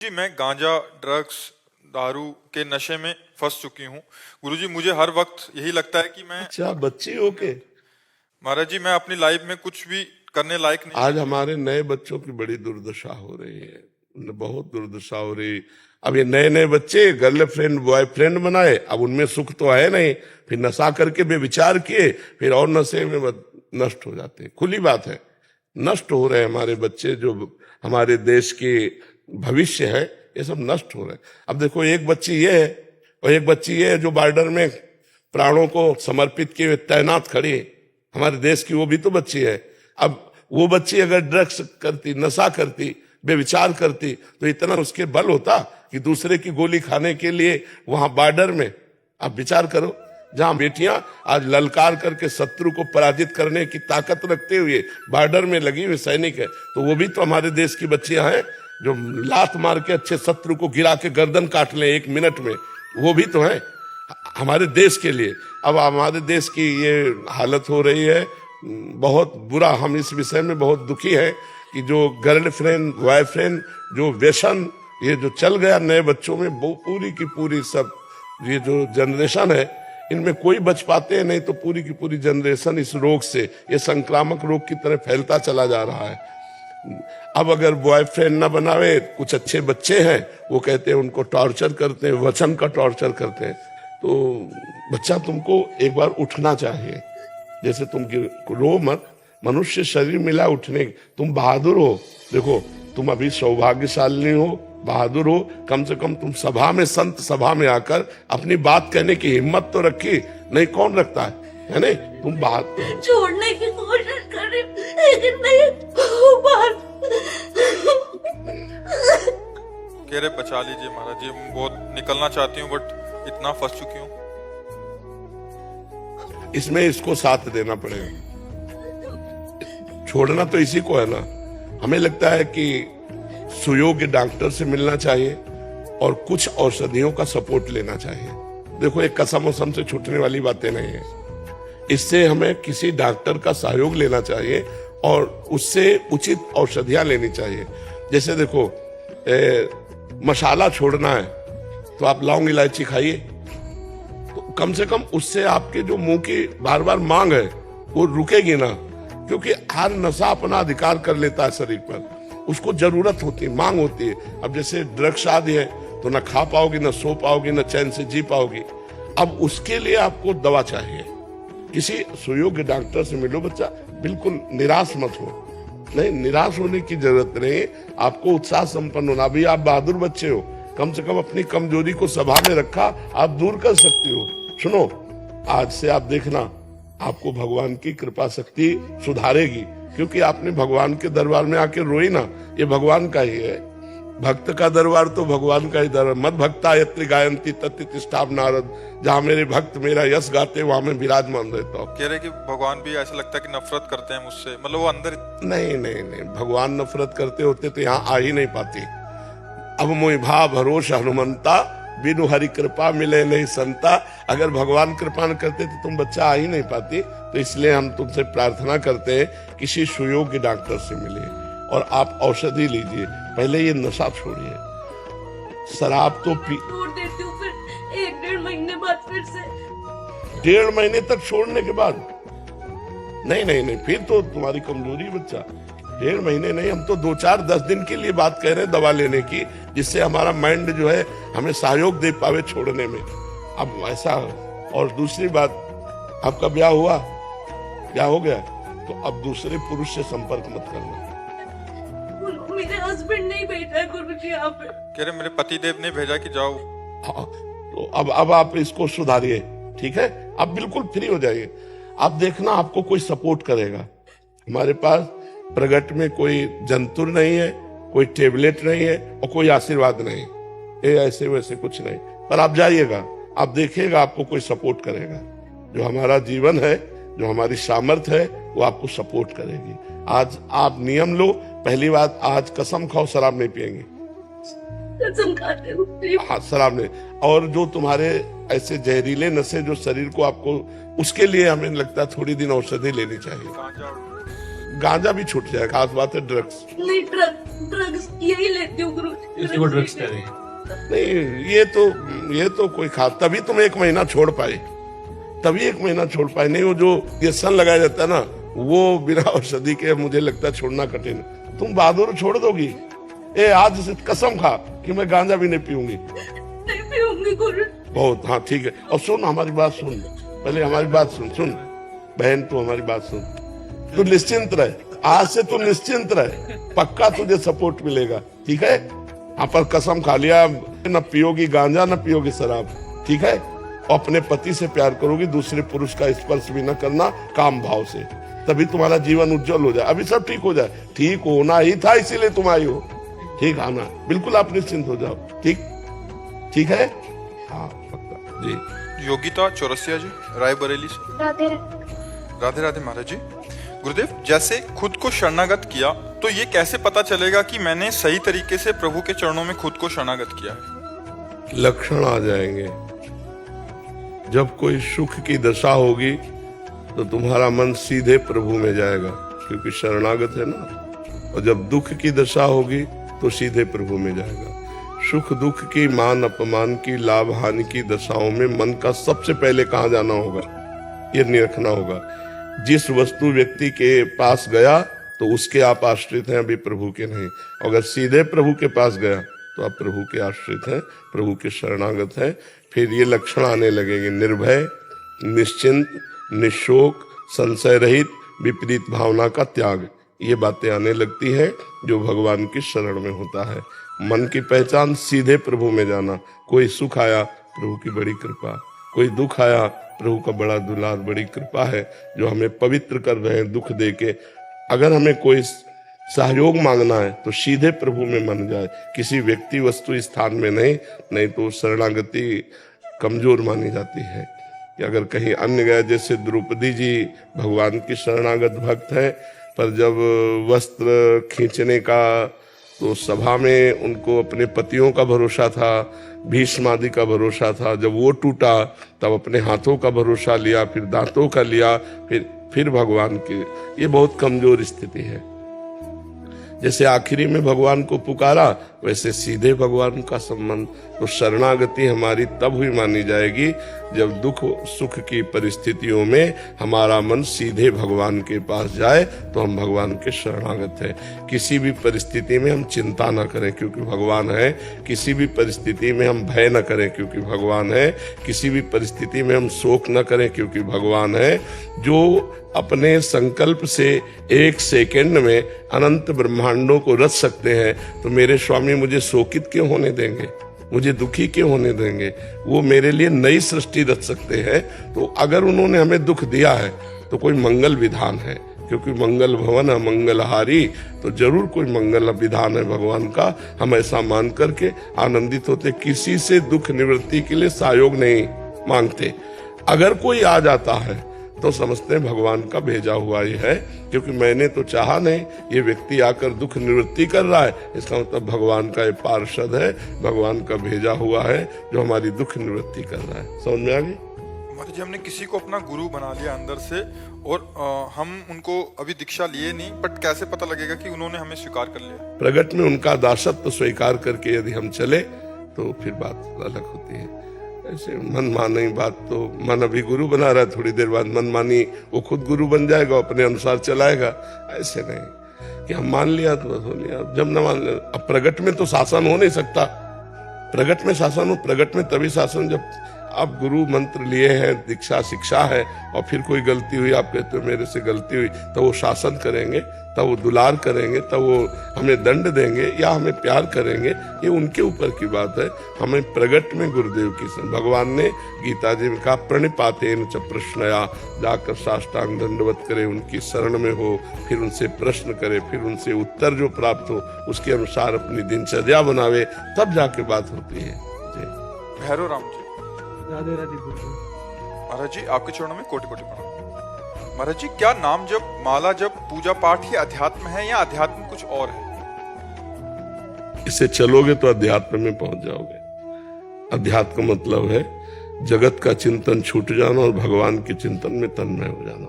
जी, मैं गांजा, ड्रग्स, दारू के नशे में फंस चुकी हूँ। गुरुजी, मुझे हर वक्त यही लगता है कि मैं अच्छा, बच्ची हो के महाराज जी, मैं अपनी लाइफ में कुछ भी करने लायक नहीं आज बची हूँ। हमारे नए बच्चों की बड़ी दुर्दशा हो रही है। बहुत दुर्दशा हो रही। अब ये नए नए बच्चे गर्लफ्रेंड बॉयफ्रेंड बनाए, अब उनमें सुख तो है नहीं, फिर नशा करके बेविचार किए, फिर और नशे में नष्ट हो जाते हैं। खुली बात है, नष्ट हो रहे हैं हमारे बच्चे, जो हमारे देश के भविष्य है, ये सब नष्ट हो रहे हैं। अब देखो, एक बच्ची ये है और एक बच्ची ये है जो बॉर्डर में प्राणों को समर्पित किए हुए तैनात खड़ी है हमारे देश की, वो भी तो बच्ची है। अब वो बच्ची अगर ड्रग्स करती, नशा करती, बेविचार करती, तो इतना उसके बल होता कि दूसरे की गोली खाने के लिए वहां बॉर्डर में, आप विचार करो, जहां बेटियां आज ललकार करके शत्रु को पराजित करने की ताकत रखते हुए बॉर्डर में लगी हुई सैनिक है, तो वो भी तो हमारे देश की बच्चियां हैं जो लात मार के अच्छे शत्रु को गिरा के गर्दन काट लें 1 मिनट में, वो भी तो हैं हमारे देश के लिए। अब हमारे देश की ये हालत हो रही है, बहुत बुरा। हम इस विषय में बहुत दुखी हैं कि जो गर्लफ्रेंड बॉयफ्रेंड, जो व्यसन ये जो चल गया नए बच्चों में, वो पूरी की पूरी सब ये जो जनरेशन है, इनमें कोई बच पाते हैं नहीं, तो पूरी की पूरी जनरेशन इस रोग से, ये संक्रामक रोग की तरह फैलता चला जा रहा है। अब अगर बॉयफ्रेंड ना बनावे, कुछ अच्छे बच्चे हैं वो कहते हैं, उनको टॉर्चर करते हैं, वचन का टॉर्चर करते हैं। तो बच्चा, तुमको एक बार उठना चाहिए, जैसे तुम रो मत, मनुष्य शरीर मिला उठने। तुम बहादुर हो, देखो तुम अभी सौभाग्यशाली हो, बहादुर हो, कम से कम तुम सभा में, संत सभा में आकर अपनी बात कहने की हिम्मत तो रखी, नहीं कौन रखता है नहीं? तुम बात छोड़ने की कोशिश करी लेकिन नहीं हो पाती। कह रहे बचा लीजिए महाराज जी, मैं बहुत निकलना चाहती हूँ बट इतना फंस चुकी हूँ। इसमें इसको साथ देना पड़ेगा, छोड़ना तो इसी को है ना। हमें लगता है कि सुयोग्य डॉक्टर से मिलना चाहिए और कुछ औषधियों का सपोर्ट लेना चाहिए। देखो, एक कसम वसम से छूटने वाली बातें नहीं है, इससे हमें किसी डॉक्टर का सहयोग लेना चाहिए और उससे उचित औषधियां लेनी चाहिए। जैसे देखो, मसाला छोड़ना है तो आप लौंग इलायची खाइए, तो कम से कम उससे आपके जो मुंह की बार बार मांग है वो रुकेगी ना, क्योंकि हर नशा अपना अधिकार कर लेता है शरीर पर, उसको जरूरत होती है, मांग होती है। अब जैसे ड्रग्स आदि है तो ना खा पाओगी, ना सो पाओगी, ना चैन से जी पाओगी। अब उसके लिए आपको दवा चाहिए, किसी सुयोग्य डॉक्टर से मिलो। बच्चा, बिल्कुल निराश मत हो, नहीं निराश होने की जरूरत नहीं, आपको उत्साह संपन्न होना। अभी आप बहादुर बच्चे हो, कम से कम अपनी कमजोरी को सभा में रखा, आप दूर कर सकती हो। सुनो, आज से आप देखना, आपको भगवान की कृपा शक्ति सुधारेगी, क्योंकि आपने भगवान के दरबार में आके रोई ना, ये भगवान का ही है। भक्त का दरबार तो भगवान का ही दरबार। मद भक्ता यत्र गायंती तत्र तिष्ठाम नारद, जहाँ मेरे भक्त मेरा यश गाते वहां मैं विराजमान रहता हूँ। कह रहे कि भगवान भी ऐसा लगता है कि नफरत करते हैं मुझसे, मतलब वो अंदर। नहीं नहीं नहीं, भगवान नफरत करते होते तो यहाँ आ ही नहीं पाती। अब मोहि भा भरोस हनुमंता, बिनु हरि कृपा मिले नहीं संता। अगर भगवान कृपा न करते तो तुम बच्चा आ ही नहीं पाती। तो इसलिए हम तुमसे प्रार्थना करते हैं, किसी सुयोग्य डॉक्टर से मिलिए और आप औषधि लीजिए। पहले ये नशा छोड़िए, शराब तो छोड़ देती हूँ, फिर 1-1.5 महीने बाद फिर से। 1.5 महीने तक छोड़ने के बाद? नहीं नहीं नहीं, फिर तो तुम्हारी कमजोरी बच्चा। 1.5 महीने नहीं, हम तो 2-4-10 दिन के लिए बात कह रहे हैं दवा लेने की, जिससे हमारा माइंड जो है हमें सहयोग दे पावे छोड़ने में। अब ऐसा। और दूसरी बात, आपका ब्याह हुआ, ब्याह हो गया, तो अब दूसरे पुरुष से संपर्क मत करना। मेरे हस्बैंड नहीं भेजा है गुरुजी यहाँ पे। कह रहे मेरे पति देव ने भेजा कि जाओ। हाँ, तो अब आप इसको सुधारिए, ठीक है? आप बिल्कुल फ्री हो जाइए। आप देखना, आपको कोई सपोर्ट करेगा। हमारे पास प्रगट में कोई जंतुर नहीं है, कोई टेबलेट नहीं है और कोई आशीर्वाद नहीं, ये ऐसे वैसे कुछ नहीं। पर आप जाइएगा, आप देखिएगा, आपको कोई सपोर्ट करेगा। जो हमारा जीवन है, जो हमारी सामर्थ्य है, वो आपको सपोर्ट करेगी। आज आप नियम लो, पहली बात, आज कसम खाओ शराब नहीं पिएंगे। कसम खाते हो? हाँ, शराब नहीं। और जो तुम्हारे ऐसे जहरीले नशे जो शरीर को आपको, उसके लिए हमें लगता है थोड़ी दिन औषधि लेनी चाहिए। गांजा भी छूट जाएगा, खास बात है ड्रग्स नहीं, ड्रग्स यही लेती हूँ गुरु। इसी को ड्रग्स कह रहे हैं। नहीं। ये तो कोई खास, तभी तुम 1 महीना छोड़ पाए, तभी 1 महीना छोड़ पाए। नहीं वो जो ये सन लगाया जाता है ना, वो बिना औषधि के मुझे लगता है छोड़ना कठिन। तुम बहादुर छोड़ दोगी? आज से कसम खा कि मैं गांजा भी नहीं पीऊंगी। नहीं पीऊंगी गुरु। बहुत, हाँ ठीक है। और सुन हमारी बात सुन, पहले हमारी बात सुन बहन, तू हमारी बात सुन। तू निश्चिंत रहे, आज से तू निश्चिंत रहे, पक्का तुझे सपोर्ट मिलेगा, ठीक है? यहाँ पर कसम खा लिया, न पियोगी गांजा न पियोगी शराब, ठीक है? और अपने पति से प्यार करोगी, दूसरे पुरुष का स्पर्श भी न करना, काम भाव से, तभी तुम्हारा जीवन उज्जवल हो जाए। अभी सब ठीक हो जाए, ठीक होना ही था, इसीलिए तुम आई हो। ठीक आना, बिल्कुल आप निश्चिंत हो जाओ। ठीक है? हाँ पक्का जी। योगिता चौरसिया जी, रायबरेली से। राधे राधे महाराज जी। गुरुदेव, जैसे खुद को शरणागत किया तो ये कैसे पता चलेगा कि मैंने सही तरीके से प्रभु के चरणों में खुद को शरणागत किया है? लक्षण आ जाएंगे। जब कोई सुख की दशा होगी तो तुम्हारा मन सीधे प्रभु में जाएगा, क्योंकि शरणागत है ना। और जब दुख की दशा होगी तो सीधे प्रभु में जाएगा। सुख दुख की, मान अपमान की, लाभ हानि की दशाओं में मन का सबसे पहले कहाँ जाना होगा, ये निरखना होगा। जिस वस्तु व्यक्ति के पास गया तो उसके आप आश्रित हैं, अभी प्रभु के नहीं। अगर सीधे प्रभु के पास गया तो आप प्रभु के आश्रित हैं, प्रभु के शरणागत हैं। फिर ये लक्षण आने लगेंगे, निर्भय, निश्चिंत, निशोक, संशय रहित, विपरीत भावना का त्याग। ये बातें आने लगती हैं जो भगवान की शरण में होता है। मन की पहचान सीधे प्रभु में जाना। कोई सुख आया, प्रभु की बड़ी कृपा, कोई दुख आया, प्रभु का बड़ा दुलार, बड़ी कृपा है जो हमें पवित्र कर रहे हैं दुख दे के। अगर हमें कोई सहयोग मांगना है तो सीधे प्रभु में मन जाए, किसी व्यक्ति वस्तु स्थान में नहीं तो शरणागति कमजोर मानी जाती है। कि अगर कहीं अन्य गए, जैसे द्रौपदी जी भगवान की शरणागत भक्त है, पर जब वस्त्र खींचने का तो सभा में उनको अपने पतियों का भरोसा था, भीष्म आदि का भरोसा था। जब वो टूटा तब अपने हाथों का भरोसा लिया, फिर दांतों का लिया, फिर भगवान की। ये बहुत कमजोर स्थिति है। जैसे आखिरी में भगवान को पुकारा, वैसे सीधे भगवान का संबंध। तो शरणागति हमारी तब हुई मानी जाएगी जब दुख सुख की परिस्थितियों में हमारा मन सीधे भगवान के पास जाए, तो हम भगवान के शरणागत हैं। किसी भी परिस्थिति में हम चिंता न करें क्योंकि भगवान है। किसी भी परिस्थिति में हम भय न करें क्योंकि भगवान है। किसी भी परिस्थिति में हम शोक न करें क्योंकि भगवान है। जो अपने संकल्प से 1 सेकंड में अनंत ब्रह्मांडों को रच सकते हैं, तो मेरे स्वामी मुझे शोकित क्यों होने देंगे, मुझे दुखी क्यों होने देंगे? वो मेरे लिए नई सृष्टि रच सकते हैं। तो अगर उन्होंने हमें दुख दिया है तो कोई मंगल विधान है, क्योंकि मंगल भवन है मंगलहारी, तो जरूर कोई मंगल विधान है भगवान का। हम ऐसा मान करके आनंदित होते, किसी से दुख निवृत्ति के लिए सहयोग नहीं मांगते। अगर कोई आ जाता है तो समझते हैं भगवान का भेजा हुआ ही है, क्योंकि मैंने तो चाहा नहीं, ये व्यक्ति आकर दुख निवृत्ति कर रहा है, इसका मतलब भगवान का ये पार्षद है, भगवान का भेजा हुआ है जो हमारी दुख निवृत्ति कर रहा है। समझ में आ गई? महाराज जी, हमने किसी को अपना गुरु बना लिया अंदर से, और हम उनको अभी दीक्षा लिए नहीं, बट कैसे पता लगेगा कि उन्होंने हमें स्वीकार कर लिया? प्रगट में उनका दासत्व स्वीकार करके यदि हम चले तो फिर बात अलग होती है। ऐसे मन मानी बात, तो मन अभी गुरु बना रहा है, थोड़ी देर बाद मन मानी वो खुद गुरु बन जाएगा, अपने अनुसार चलाएगा। ऐसे नहीं कि हम मान लिया तो बस हो लिया, जब न मान लिया। अब प्रगट में तो शासन हो नहीं सकता। प्रगट में शासन हो, प्रगट में तभी शासन जब आप गुरु मंत्र लिए हैं, दीक्षा शिक्षा है, और फिर कोई गलती हुई, आप कहते हो मेरे से गलती हुई, तो वो शासन करेंगे, तब वो दुलार करेंगे, तब वो हमें दंड देंगे या हमें प्यार करेंगे, ये उनके ऊपर की बात है। हमें प्रगट में गुरुदेव की भगवान ने गीता जी में कहा, प्रणिपातेन च प्रश्नया, जाकर साष्टांग दंडवत करे, उनकी शरण में हो, फिर उनसे प्रश्न करे, फिर उनसे उत्तर जो प्राप्त हो उसके अनुसार अपनी दिनचर्या बनावे, तब जाके बात होती है। भैरव राम जी, राधे राधे महाराज जी, आपके चरणों में कोटि कोटि प्रणाम। महाराज जी, क्या नाम जप, माला जप, पूजा पाठ ही अध्यात्म है या अध्यात्म कुछ और है? इससे चलोगे तो अध्यात्म में पहुंच जाओगे। अध्यात्म का मतलब है जगत का चिंतन छूट जाना और भगवान के चिंतन में तन्मय हो जाना।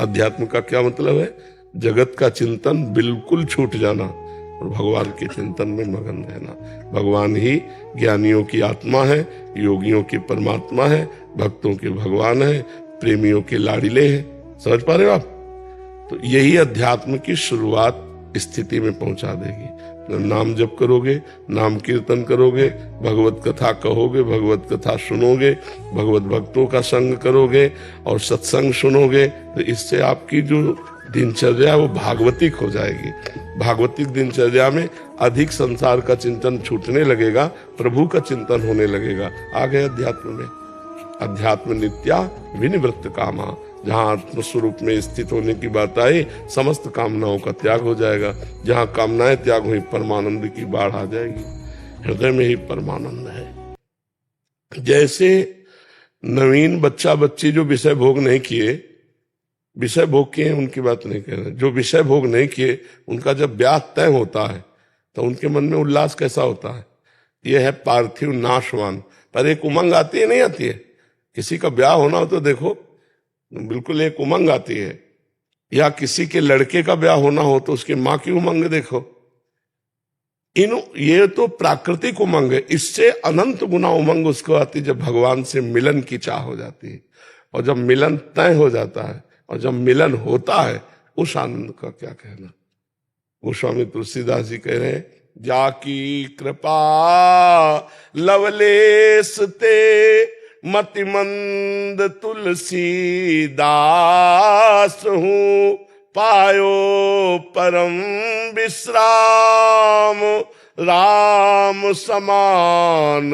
अध्यात्म का क्या मतलब है? जगत का चिंतन बिल्कुल छूट जाना और भगवान के चिंतन में मगन रहना। भगवान ही ज्ञानियों की आत्मा है, योगियों की परमात्मा है, भक्तों के भगवान है, प्रेमियों के लाडिले हैं। समझ पा रहे हो आप? तो यही अध्यात्म की शुरुआत स्थिति में पहुंचा देगी। नाम जप करोगे, नाम कीर्तन करोगे, भगवत कथा कहोगे, भगवत कथा सुनोगे, भगवत भक्तों का संग करोगे और सत्संग सुनोगे, तो इससे आपकी जो दिनचर्या वो भागवतिक हो जाएगी। भागवतिक दिनचर्या में अधिक संसार का चिंतन छूटने लगेगा, प्रभु का चिंतन होने लगेगा। आ गए अध्यात्म में। अध्यात्म नित्या विनिवृत्त कामा, जहां आत्मस्वरूप में स्थित होने की बात आई, समस्त कामनाओं का त्याग हो जाएगा। जहां कामनाएं त्याग हुई, परमानंद की बाढ़ आ जाएगी। हृदय में ही परमानंद है। जैसे नवीन बच्चा बच्ची जो विषय भोग नहीं किए, विषय भोग किए उनकी बात नहीं कह रहे, जो विषय भोग नहीं किए उनका जब ब्याह तय होता है तो उनके मन में उल्लास कैसा होता है? यह है पार्थिव नाशवान, पर एक उमंग आती है, नहीं आती है? किसी का ब्याह होना हो तो देखो बिल्कुल एक उमंग आती है, या किसी के लड़के का ब्याह होना हो तो उसकी माँ की उमंग देखो। ये तो प्राकृतिक उमंग है। इससे अनंत गुना उमंग उसको आती जब भगवान से मिलन की चाह हो जाती है। और जब मिलन तय हो जाता है और जब मिलन होता है, उस आनंद का क्या कहना। गोस्वामी तुलसीदास जी कह रहे हैं, जाकी कृपा लवलेस ते मतिमंद तुलसी दास हूँ, पायो परम विश्राम, राम समान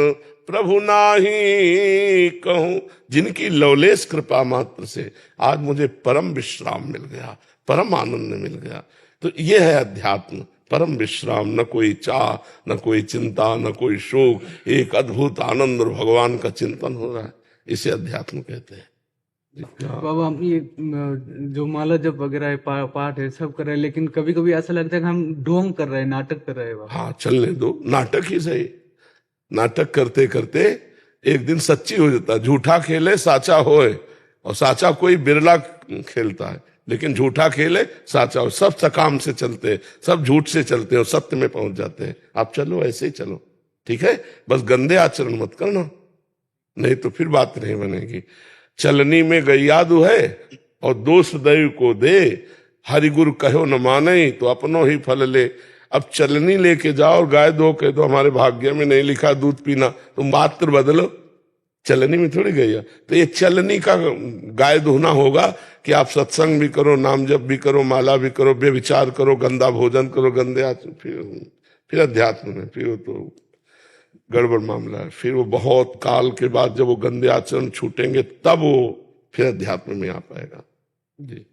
प्रभु नाही कहूं। जिनकी लवलेश कृपा मात्र से आज मुझे परम विश्राम मिल गया, परम आनंद मिल गया। तो ये है अध्यात्म, परम विश्राम, न कोई चाह, न कोई चिंता, न कोई शोक, एक अद्भुत आनंद और भगवान का चिंतन हो रहा है। इसे अध्यात्म कहते हैं। बाबा हम ये जो माला जप वगैरह है, पाठ है, सब कर रहे हैं, लेकिन कभी कभी ऐसा लगता है कि हम ढोंग कर रहे हैं, नाटक कर रहे हैं बाबा। हाँ, चलने दो, नाटक ही सही। नाटक करते करते एक दिन सच्ची हो जाता है। झूठा खेले साचा होए, और साचा कोई बिरला खेलता है, लेकिन झूठा खेले साचा हो। सब सकाम से चलते हैं, सब झूठ से चलते हैं और सत्य में पहुंच जाते हैं। आप चलो, ऐसे ही चलो, ठीक है? बस गंदे आचरण मत करना, नहीं तो फिर बात नहीं बनेगी। चलनी में गैया दुहै और दोष दैव को दे, हरि गुरु कहो न माने तो अपनो ही फल ले। अब चलनी लेके जाओ और गाय दो कह दो हमारे भाग्य में नहीं लिखा दूध पीना, तुम बात तो बदलो। चलनी में थोड़ी गैया, तो ये चलनी का गाय दुहना होगा कि आप सत्संग भी करो, नाम जप भी करो, माला भी करो, बेविचार करो, गंदा भोजन करो, गंदे आचरण, फिर अध्यात्म में फिर वो तो गड़बड़ मामला है। फिर वो बहुत काल के बाद जब वो गंदे आचरण छूटेंगे तब वो फिर अध्यात्म में आ पाएगा। जी।